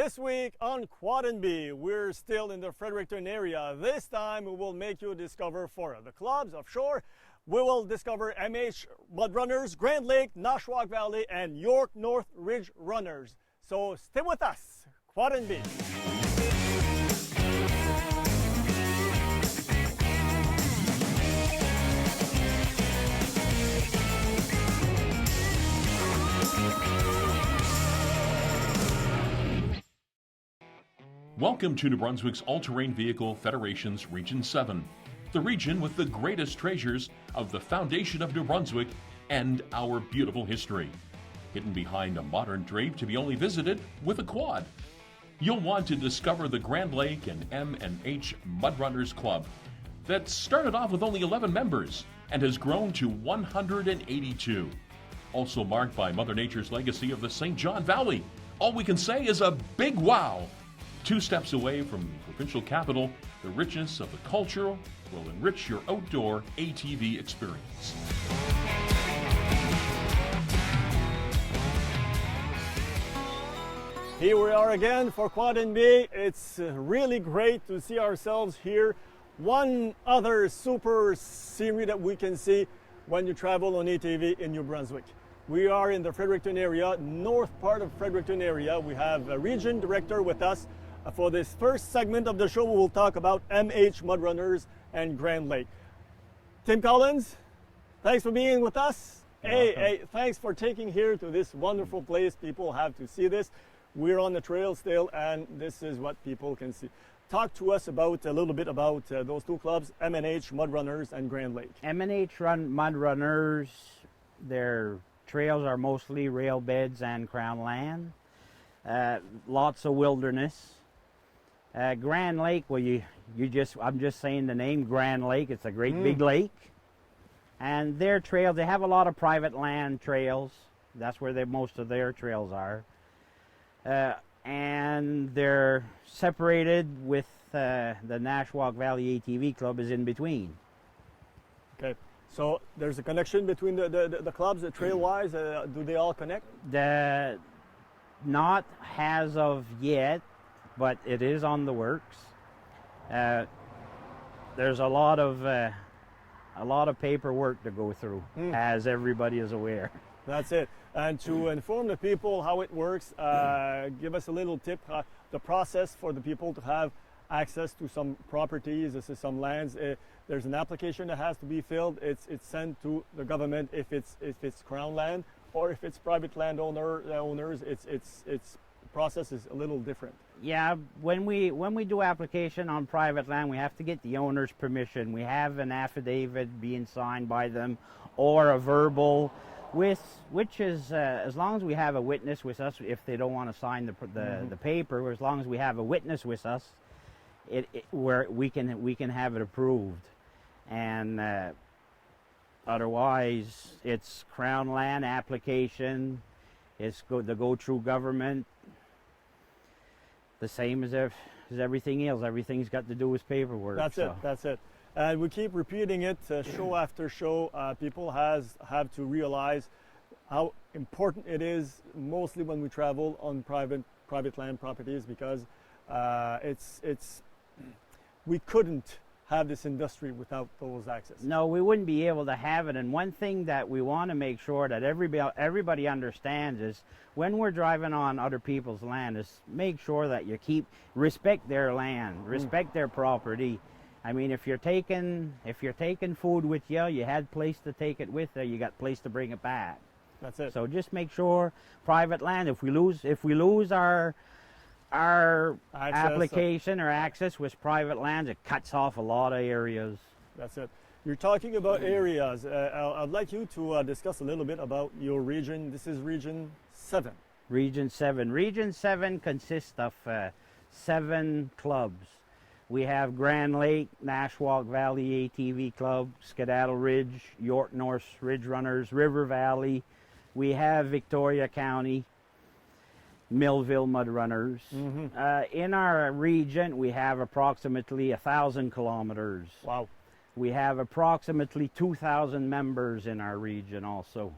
This week on Quad and B, we're still in the Fredericton area. This time we will make you discover four of the clubs offshore. We will discover H Mudrunners, Grand Lake, Nashwaak Valley, and York North Ridge Runners. So stay with us, Quad and B. Welcome to New Brunswick's All-Terrain Vehicle Federation's Region 7, the region with the greatest treasures of the foundation of New Brunswick and our beautiful history, hidden behind a modern drape to be only visited with a quad. You'll want to discover the Grand Lake and M&H Mudrunners Club that started off with only 11 members and has grown to 182. Also marked by Mother Nature's legacy of the St. John Valley. All we can say is a big wow! 2 steps away from the provincial capital, the richness of the culture will enrich your outdoor ATV experience. Here we are again for Quad and B. It's really great to see ourselves here. One other super scenery that we can see when you travel on ATV in New Brunswick. We are in the Fredericton area, north part of Fredericton area. We have a region director with us. For this first segment of the show, we will talk about H Mudrunners and Grand Lake. Tim Collins, thanks for being with us. Hey, thanks for taking here to this wonderful place. People have to see this. We're on the trail still, and this is what people can see. Talk to us about a little bit about those 2 clubs, M&H Mudrunners and Grand Lake. M&H Mudrunners, their trails are mostly rail beds and crown land. Lots of wilderness. Grand Lake, well, I'm just saying the name Grand Lake. It's a great big lake. And their trails, they have a lot of private land trails. That's where most of their trails are. And they're separated with the Nashwaak Valley ATV Club is in between. Okay, so there's a connection between the clubs, trail-wise. Do they all connect? Not as of yet, but it is on the works. There's a lot of paperwork to go through, as everybody is aware. That's it. And to inform the people how it works, give us a little tip, the process for the people to have access to some properties, this is some lands. There's an application that has to be filled. It's sent to the government if it's crown land, or if it's private owners, its process is a little different. Yeah, when we do application on private land, we have to get the owner's permission. We have an affidavit being signed by them, or a verbal, which is as long as we have a witness with us. If they don't want to sign the paper, as long as we have a witness with us, where we can have it approved. And otherwise, it's crown land application. It's the go through government. The same as everything else. Everything's got to do with paperwork. That's it. And we keep repeating it show after show. People have to realize how important it is, mostly when we travel on private land properties, because we couldn't have this industry without those access. No, we wouldn't be able to have it. And one thing that we want to make sure that everybody understands is when we're driving on other people's land, is make sure that you respect their land, respect their property. I mean, if you're taking food with you, you had place to take it with you, you got place to bring it back. That's it. So just make sure private land. If we lose our application or access with private land, it cuts off a lot of areas. That's it. You're talking about areas. I'd like you to discuss a little bit about your region. This is Region 7. Region 7. Region 7 consists of 7 clubs. We have Grand Lake, Nashwaak Valley ATV Club, Skedaddle Ridge, York North Ridge Runners, River Valley. We have Victoria County, Millville Mudrunners. In our region, we have approximately 1,000 kilometers. Wow. We have approximately 2,000 members in our region also.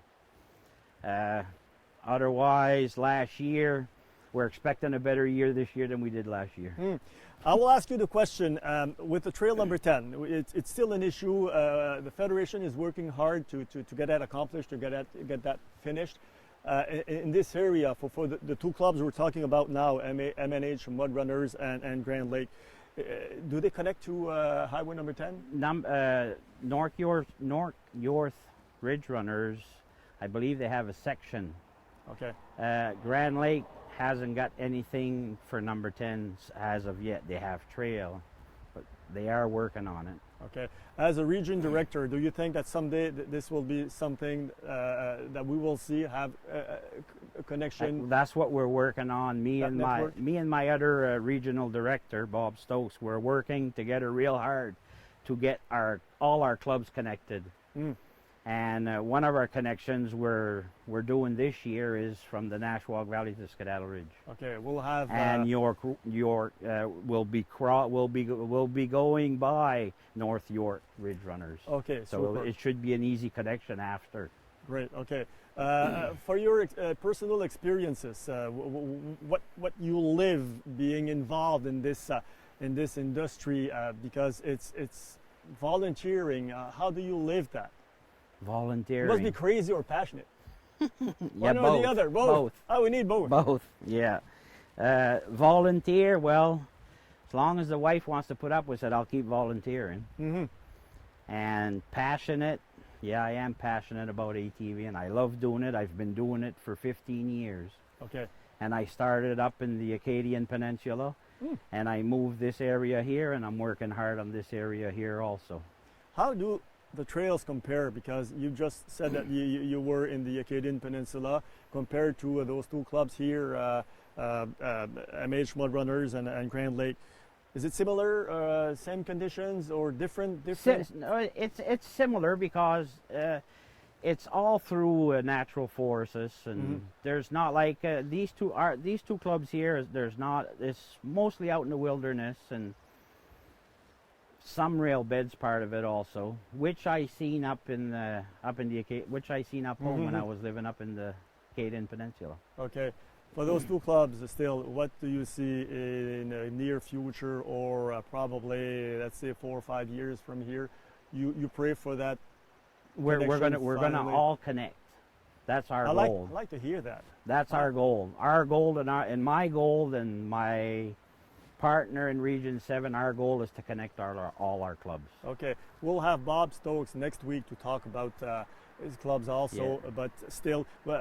Otherwise, last year, we're expecting a better year this year than we did last year. I will ask you the question, with the trail number 10, it's still an issue. The Federation is working hard to get that accomplished, to get that finished. In this area, for the two clubs we're talking about now, MNH, Mudrunners, and Grand Lake, do they connect to Highway number 10? North York Ridge Runners, I believe they have a section. Okay. Grand Lake hasn't got anything for number 10s as of yet. They have trail, but they are working on it. Okay. As a region director, do you think that someday this will be something that we will see have a connection? That's what we're working on. Me and my other regional director, Bob Stokes, we're working together real hard to get all our clubs connected. And one of our connections we're doing this year is from the Nashwaak Valley to Skedaddle Ridge. Okay, we'll have. And York will be going by North York Ridge Runners. Okay, so super. it should be an easy connection after. Great. Okay. For your personal experiences, what you live being involved in this industry, because it's volunteering. How do you live that? Volunteering. It must be crazy or passionate. Yeah, one or the other. Both. Oh, we need both. Both. Yeah. Volunteer. Well, as long as the wife wants to put up with it, I'll keep volunteering. And passionate. Yeah, I am passionate about ATV, and I love doing it. I've been doing it for 15 years. Okay. And I started up in the Acadian Peninsula, and I moved this area here, and I'm working hard on this area here also. How do the trails compare? Because you just said that you were in the Acadian Peninsula compared to those two clubs here, MH Mudrunners and Grand Lake. Is it similar, same conditions, or different? No, it's similar because it's all through natural forests, and there's not like these two clubs here. There's not. It's mostly out in the wilderness and some rail beds part of it also, which I seen up home when I was living up in the Acadian Peninsula. Okay. For those two clubs, still, what do you see in the near future, or probably, let's say, 4 or 5 years from here? You pray for that. We're gonna all connect. That's our goal. I like to hear that. That's our goal. Our goal and my goal and my partner in Region 7, our goal is to connect all our clubs. Okay, we'll have Bob Stokes next week to talk about his clubs also, but still, we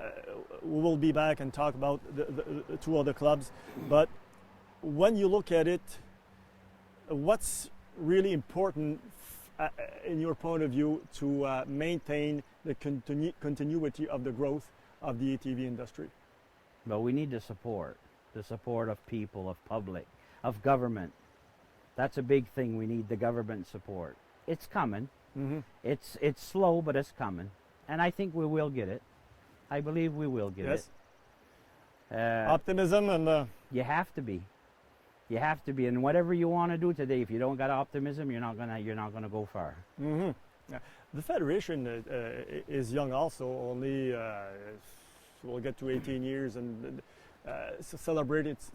will be back and talk about the two other clubs. But when you look at it, what's really important in your point of view to maintain the continuity of the growth of the ATV industry? Well, we need the support of people, of public, of government. That's a big thing. We need the government support. It's coming. It's slow, but it's coming, and I think we will get it. I believe we will get it. Optimism and you have to be. You have to be, and whatever you want to do today, if you don't got optimism, you're not gonna go far. Yeah. The Federation is young also. Only we'll get to 18 years and celebrate its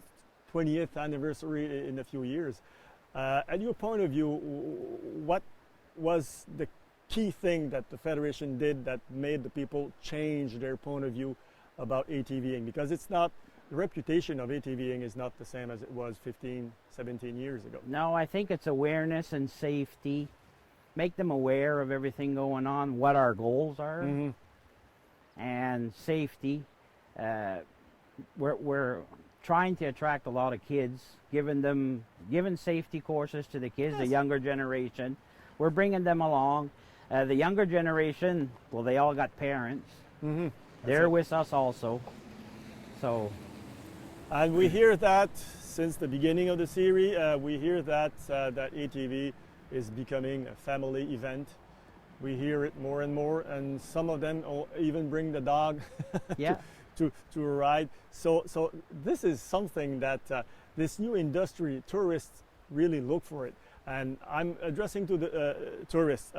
20th anniversary in a few years. At your point of view, what was the key thing that the Federation did that made the people change their point of view about ATVing? Because it's not, the reputation of ATVing is not the same as it was 15, 17 years ago. No, I think it's awareness and safety. Make them aware of everything going on, what our goals are, and safety. We're trying to attract a lot of kids, giving safety courses to the kids, the younger generation. We're bringing them along. The younger generation, well, they all got parents. They're with us also. So, and we hear that since the beginning of the series. We hear that that ATV is becoming a family event. We hear it more and more, and some of them even bring the dog to a ride. So this is something that this new industry, tourists really look for it. And I'm addressing to the tourists.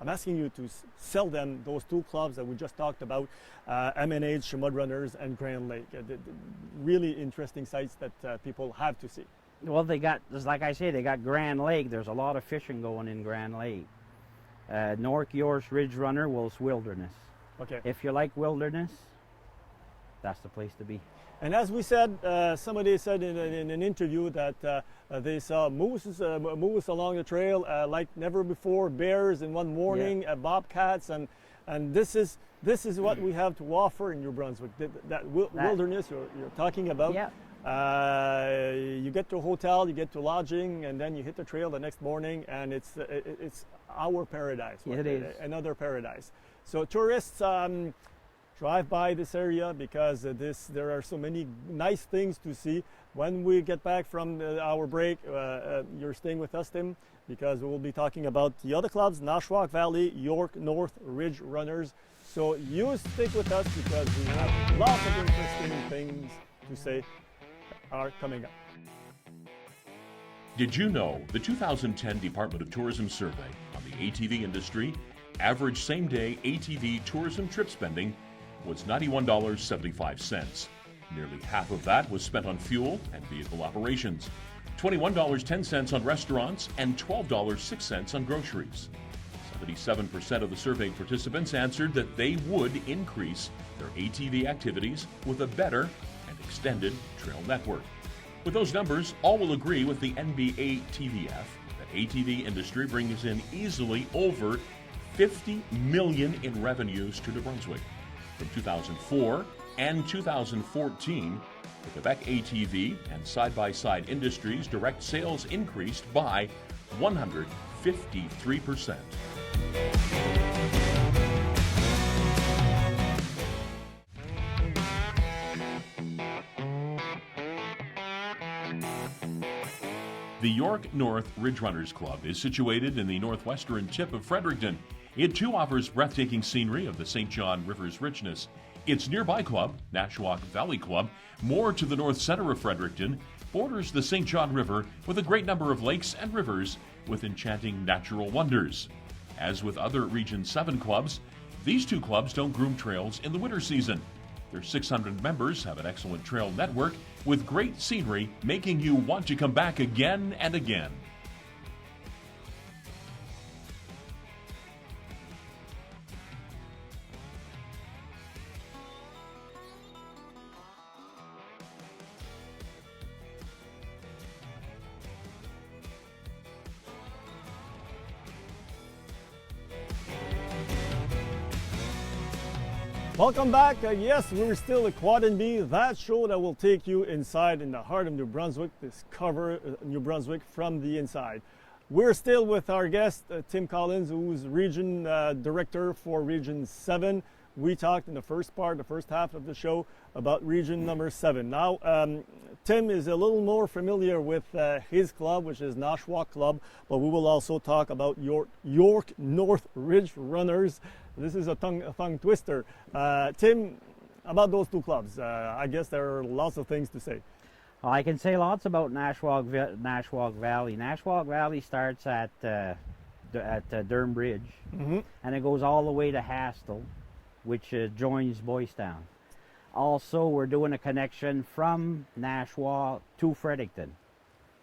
I'm asking you to sell them those two clubs that we just talked about, M&H, Mudrunners, and Grand Lake. Really interesting sites that people have to see. Well, they got, just like I say, they got Grand Lake. There's a lot of fishing going in Grand Lake. North York Ridge Runner was wilderness. Okay. If you like wilderness, that's the place to be. And as we said, somebody said in an interview that they saw moose along the trail like never before, bears in one morning, bobcats, and this is what we have to offer in New Brunswick. That wilderness you're talking about. Yeah. You get to a hotel, you get to lodging, and then you hit the trail the next morning, and it's our paradise. It is another paradise. So tourists drive by this area because there are so many nice things to see. When we get back from our break, you're staying with us, Tim, because we will be talking about the other clubs: Nashwaak Valley, York North Ridge Runners. So you stick with us because we have lots of interesting things to say are coming up. Did you know the 2010 Department of Tourism survey on the ATV industry, average same-day ATV tourism trip spending was $91.75. Nearly half of that was spent on fuel and vehicle operations, $21.10 on restaurants, and $12.06 on groceries. 77% of the survey participants answered that they would increase their ATV activities with a better and extended trail network. With those numbers, all will agree with the NBA TVF that ATV industry brings in easily over $50 million in revenues to New Brunswick. From 2004 and 2014, the Quebec ATV and side-by-side industries direct sales increased by 153%. The York North Ridge Runners Club is situated in the northwestern tip of Fredericton. It too offers breathtaking scenery of the St. John River's richness. Its nearby club, Nashwaak Valley Club, more to the north center of Fredericton, borders the St. John River with a great number of lakes and rivers with enchanting natural wonders. As with other Region 7 clubs, these two clubs don't groom trails in the winter season. Their 600 members have an excellent trail network with great scenery, making you want to come back again and again. Welcome back. Yes, we're still at Quad and B, that show that will take you inside in the heart of New Brunswick, discover New Brunswick from the inside. We're still with our guest, Tim Collins, who's Region Director for Region 7. We talked in the first half of the show, about Region number 7. Now, Tim is a little more familiar with his club, which is Nashwaak Club, but we will also talk about York North Ridge Runners. This is a tongue twister. Tim, about those two clubs, I guess there are lots of things to say. Well, I can say lots about Nashwaak Valley. Nashwaak Valley starts at Durham Bridge, and it goes all the way to Hastel, which joins Boys Town. Also, we're doing a connection from Nashwaak to Fredericton.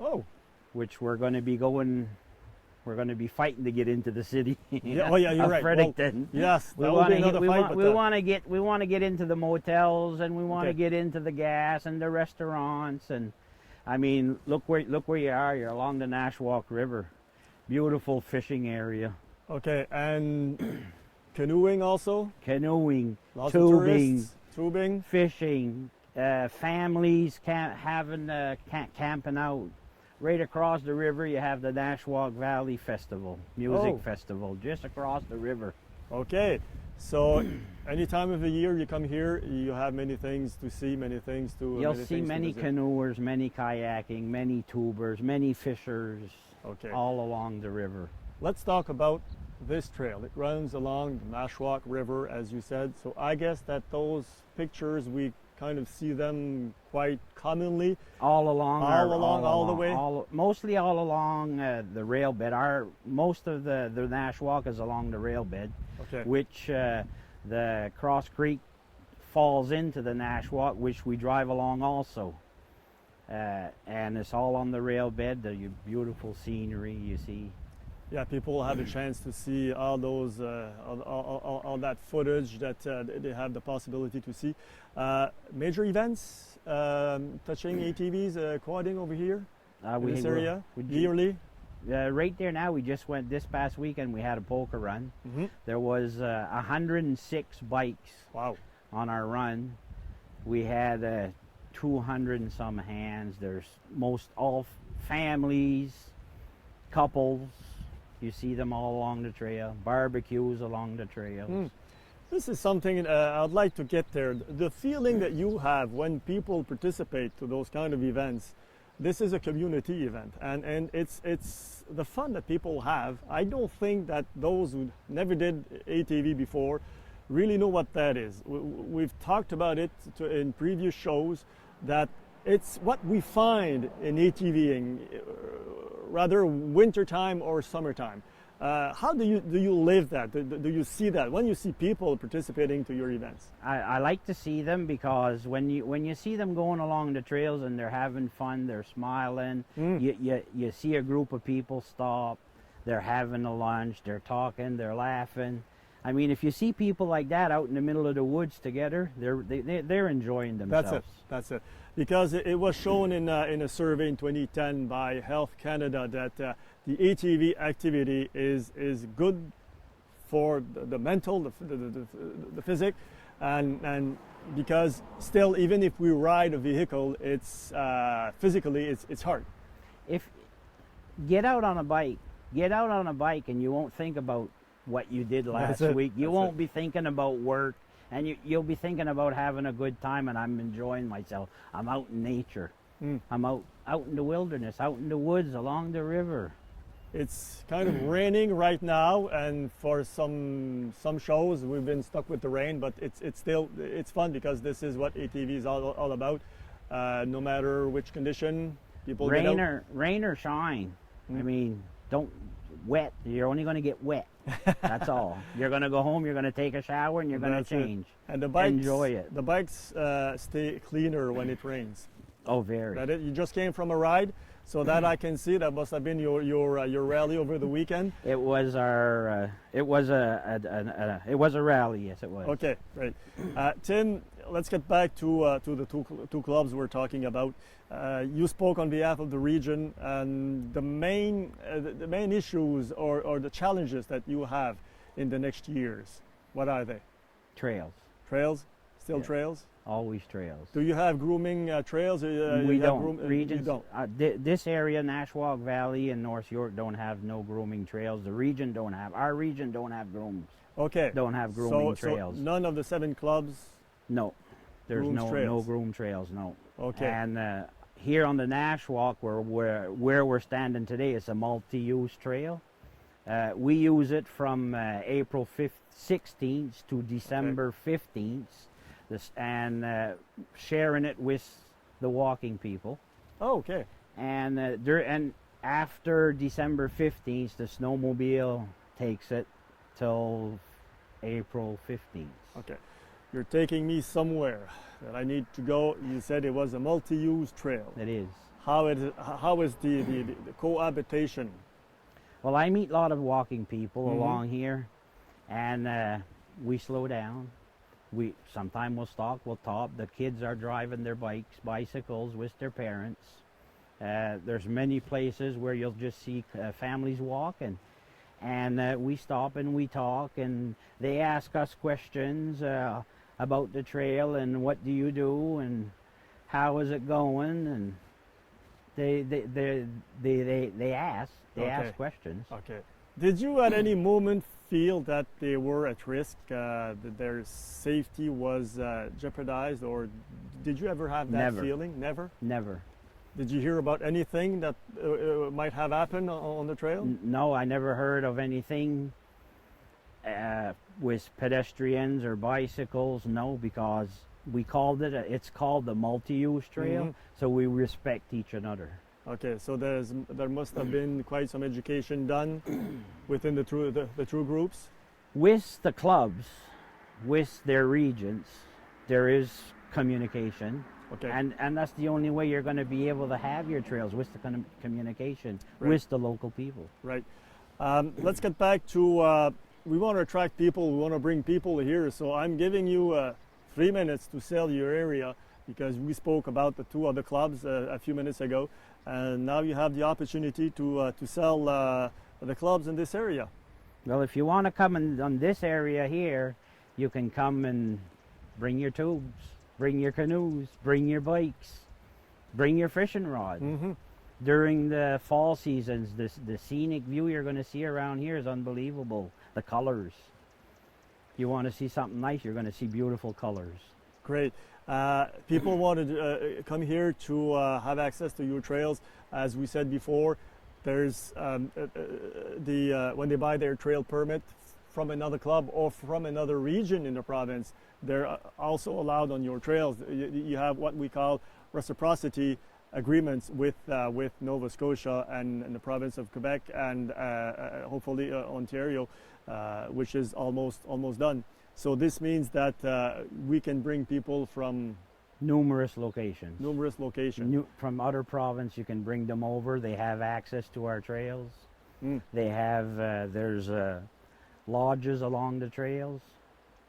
Oh. Which we're going to be going. We're going to be fighting to get into the city. Yeah, oh yeah, you're right. Fredericton. Well, yes, that will be another fight. We want to get into the motels, and we want to get into the gas and the restaurants, and I mean, look where you are. You're along the Nashwaak River, beautiful fishing area. Okay, and canoeing also. Canoeing, lots tubing, of tubing, fishing, families camping out. Right across the river, you have the Nashwaak Valley Festival, music festival, just across the river. Okay, so any time of the year you come here, you have many things to see, many things to You'll see many canoers, many kayaking, many tubers, many fishers, all along the river. Let's talk about this trail. It runs along the Nashwaak River, as you said, so I guess that those pictures we kind of see them quite commonly? All along, All the way? Mostly all along the rail bed. Most of the Nashwaak is along the rail bed, Okay. which the Cross Creek falls into the Nashwaak, which we drive along also. And it's all on the rail bed, the beautiful scenery you see. Yeah, people have a chance to see all those, all that footage that they have the possibility to see. Major events touching ATVs, quadding over here in this area, yearly? Right there now, we just went this past weekend, we had a polka run. Mm-hmm. There was 106 bikes Wow. on our run. We had 200 and some hands. There's most all families, couples. You see them all along the trail. Barbecues along the trails. This is something I'd like to get there. The feeling that you have when people participate to those kind of events. This is a community event, and it's the fun that people have. I don't think that those who never did ATV before really know what that is. We've talked about it in previous shows, that it's what we find in ATVing, rather wintertime or summertime. How do you live that? Do you see that when you see people participating to your events? I like to see them because when you see them going along the trails and they're having fun, they're smiling. You see a group of people stop, they're having a lunch, they're talking, they're laughing. I mean, if you see people like that out in the middle of the woods together, they're enjoying themselves. That's it. Because it was shown in a survey in 2010 by Health Canada that the ATV activity is good for the mental, the physic, and because still, even if we ride a vehicle, it's physically it's hard. If get out on a bike, and you won't think about what you did last week. You won't be thinking about work, and you'll be thinking about having a good time, and I'm enjoying myself. I'm out in nature. I'm out in the wilderness, out in the woods, along the river. It's kind of raining right now, and for some shows we've been stuck with the rain, but it's still fun because this is what ATV is all about. No matter which condition, people get out. Rain or shine. I mean, don't wet. You're only going to get wet. That's all. You're going to go home, you're going to take a shower, and you're going to change. And the bikes, enjoy it. The bikes stay cleaner when it rains. Oh, very. You just came from a ride, so that I can see. That must have been your rally over the weekend. It was our. It was a rally. Yes, it was. Okay, great. Tim, let's get back to the two clubs we're talking about. You spoke on behalf of the region, and the main issues or the challenges that you have in the next years. What are they? Trails. Trails? Still Yeah. Trails? Always trails. Do you have grooming trails? We don't. Regions, you don't. This area, Nashwaak Valley and North York, don't have no grooming trails. The region don't have. Our region don't have grooms. Okay. Don't have grooming trails. So none of the 7 clubs. No, there's no groom trails. No. Okay. And here on the Nashwaak, where we're standing today, it's a multi-use trail. We use it from April 16th to December 15th. And sharing it with the walking people. Oh, okay. And after December 15th, the snowmobile takes it till April 15th. Okay. You're taking me somewhere that I need to go. You said it was a multi-use trail. It is. How is the cohabitation? Well, I meet a lot of walking people along here, and we slow down. Sometimes we'll stop, we'll talk. The kids are driving their bicycles with their parents. There's many places where you'll just see families walking, and we stop and we talk, and they ask us questions about the trail and what do you do and how is it going, and they ask questions. Okay. Did you at any moment feel that they were at risk, that their safety was jeopardized, or did you ever have that feeling? Never? Never. Did you hear about anything that might have happened on the trail? No, I never heard of anything With pedestrians or bicycles, no, because we called it, it's called the multi-use trail, so we respect each another. Okay, so there must have been quite some education done within the two groups? With the clubs, with their regions, there is communication. Okay. And that's the only way you're going to be able to have your trails, with the communication with the local people. Right. Let's get back to, we want to attract people, we want to bring people here, so I'm giving you 3 minutes to sell your area, because we spoke about the two other clubs a few minutes ago, and now you have the opportunity to sell the clubs in this area. Well, if you want to come on this area here, you can come and bring your tubes, bring your canoes, bring your bikes, bring your fishing rod. During the fall seasons, the scenic view you're going to see around here is unbelievable. The colors. You want to see something nice, you're going to see beautiful colors. Great. People want to come here to have access to your trails. As we said before, there's when they buy their trail permit from another club or from another region in the province, they're also allowed on your trails. You have what we call reciprocity agreements with Nova Scotia and the province of Quebec and hopefully Ontario, which is almost done. So this means that we can bring people from numerous locations. From other province, you can bring them over. They have access to our trails. They have there's lodges along the trails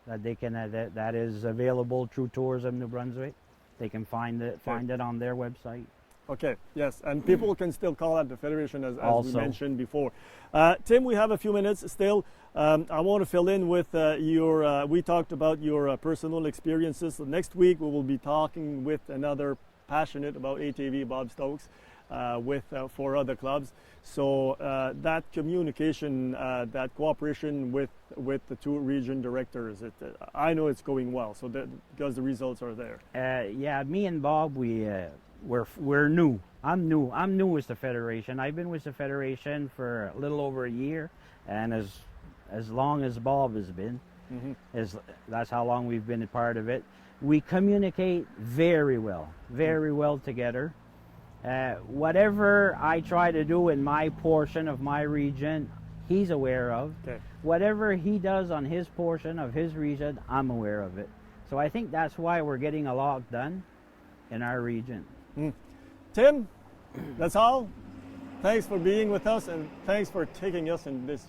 that they can that is available through Tourism New-Brunswick. They can find it on their website. Okay, yes, and people can still call out the Federation as we mentioned before. Tim, we have a few minutes still. I want to fill in with we talked about your personal experiences. So next week we will be talking with another passionate about ATV, Bob Stokes, with 4 other clubs. So that communication, that cooperation with the 2 region directors, I know it's going well. So because the results are there. Yeah, me and Bob, we're new. I'm new with the Federation. I've been with the Federation for a little over a year, and as long as Bob has been, that's how long we've been a part of it. We communicate very well together. Whatever I try to do in my portion of my region, he's aware of. Okay. Whatever he does on his portion of his region, I'm aware of it. So I think that's why we're getting a lot done in our region. Tim, that's all. Thanks for being with us, and thanks for taking us in this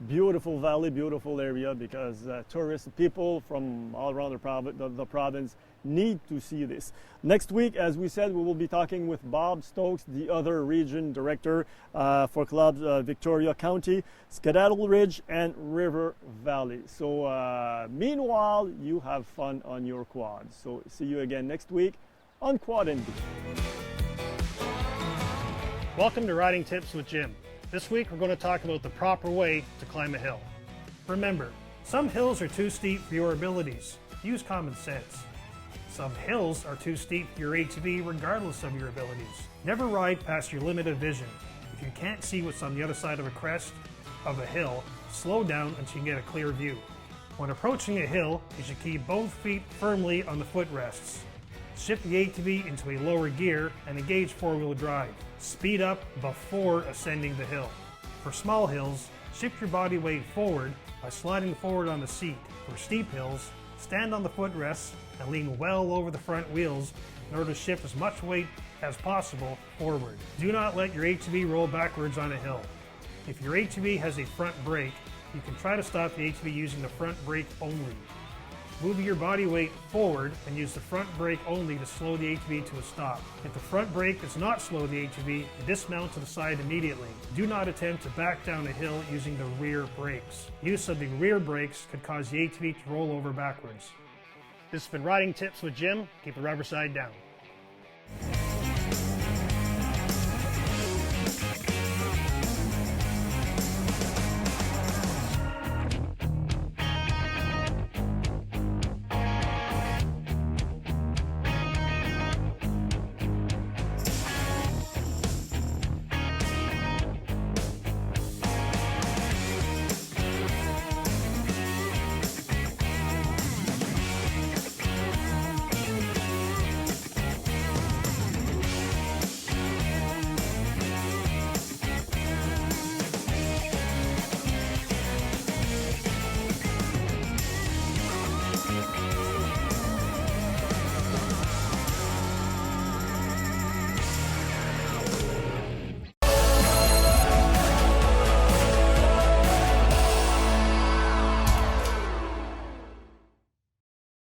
beautiful valley, beautiful area, because tourists, people from all around the province need to see this. Next week, as we said, we will be talking with Bob Stokes, the other region director for clubs Victoria County, Skedaddle Ridge, and River Valley. So meanwhile, you have fun on your quad. So see you again next week on Quad NB. Welcome to Riding Tips with Jim. This week we're going to talk about the proper way to climb a hill. Remember, some hills are too steep for your abilities. Use common sense. Some hills are too steep for your ATV regardless of your abilities. Never ride past your limited vision. If you can't see what's on the other side of a crest of a hill, slow down until you get a clear view. When approaching a hill, you should keep both feet firmly on the footrests. Shift the ATV into a lower gear and engage four-wheel drive. Speed up before ascending the hill. For small hills, shift your body weight forward by sliding forward on the seat. For steep hills, stand on the footrests and lean well over the front wheels in order to shift as much weight as possible forward. Do not let your ATV roll backwards on a hill. If your ATV has a front brake, you can try to stop the ATV using the front brake only. Move your body weight forward and use the front brake only to slow the ATV to a stop. If the front brake does not slow the ATV, dismount to the side immediately. Do not attempt to back down a hill using the rear brakes. Use of the rear brakes could cause the ATV to roll over backwards. This has been Riding Tips with Jim. Keep the rubber side down.